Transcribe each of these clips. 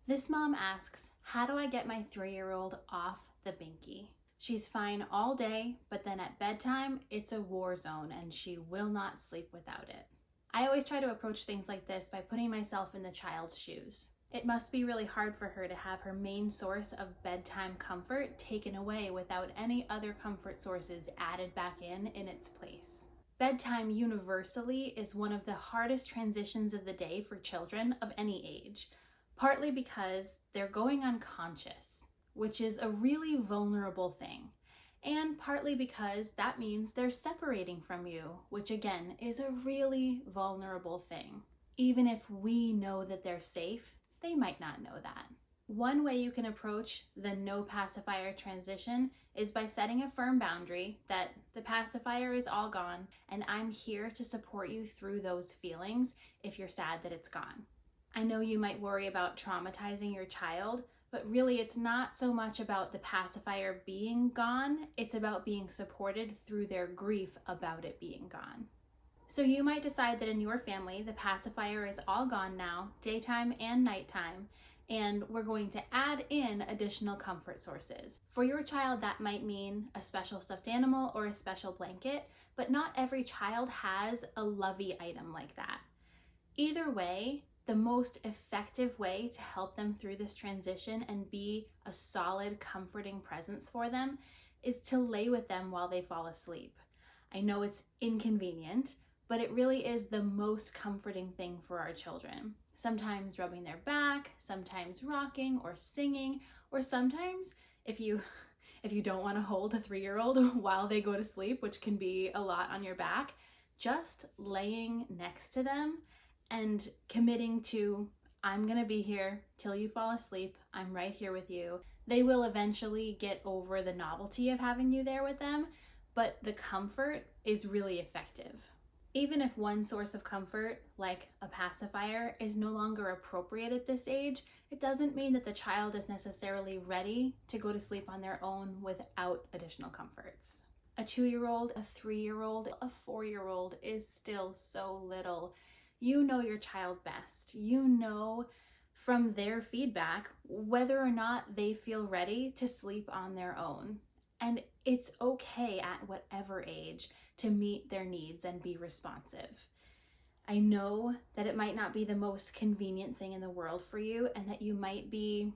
This mom asks, how do I get my 3-year-old off the binky? She's fine all day, but then at bedtime, it's a war zone and she will not sleep without it. I always try to approach things like this by putting myself in the child's shoes. It must be really hard for her to have her main source of bedtime comfort taken away without any other comfort sources added back in its place. Bedtime universally is one of the hardest transitions of the day for children of any age, partly because they're going unconscious, which is a really vulnerable thing, and partly because that means they're separating from you, which again is a really vulnerable thing. Even if we know that they're safe, they might not know that. One way you can approach the no pacifier transition is by setting a firm boundary that the pacifier is all gone and I'm here to support you through those feelings if you're sad that it's gone. I know you might worry about traumatizing your child, but really it's not so much about the pacifier being gone, it's about being supported through their grief about it being gone. So you might decide that in your family, the pacifier is all gone now, daytime and nighttime, and we're going to add in additional comfort sources. For your child, that might mean a special stuffed animal or a special blanket, but not every child has a lovey item like that. Either way, the most effective way to help them through this transition and be a solid, comforting presence for them is to lay with them while they fall asleep. I know it's inconvenient, but it really is the most comforting thing for our children. Sometimes rubbing their back, sometimes rocking or singing, or sometimes if you don't want to hold a 3-year-old while they go to sleep, which can be a lot on your back, just laying next to them and committing to, I'm gonna be here till you fall asleep, I'm right here with you. They will eventually get over the novelty of having you there with them, but the comfort is really effective. Even if one source of comfort, like a pacifier, is no longer appropriate at this age, it doesn't mean that the child is necessarily ready to go to sleep on their own without additional comforts. A 2-year-old, a 3-year-old, a 4-year-old is still so little. You know your child best. You know from their feedback whether or not they feel ready to sleep on their own. And it's okay at whatever age to meet their needs and be responsive. I know that it might not be the most convenient thing in the world for you and that you might be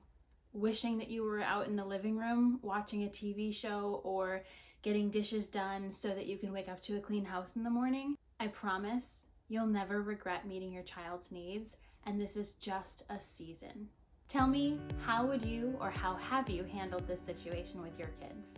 wishing that you were out in the living room watching a TV show or getting dishes done so that you can wake up to a clean house in the morning. I promise you'll never regret meeting your child's needs, and this is just a season. Tell me, how would you or how have you handled this situation with your kids?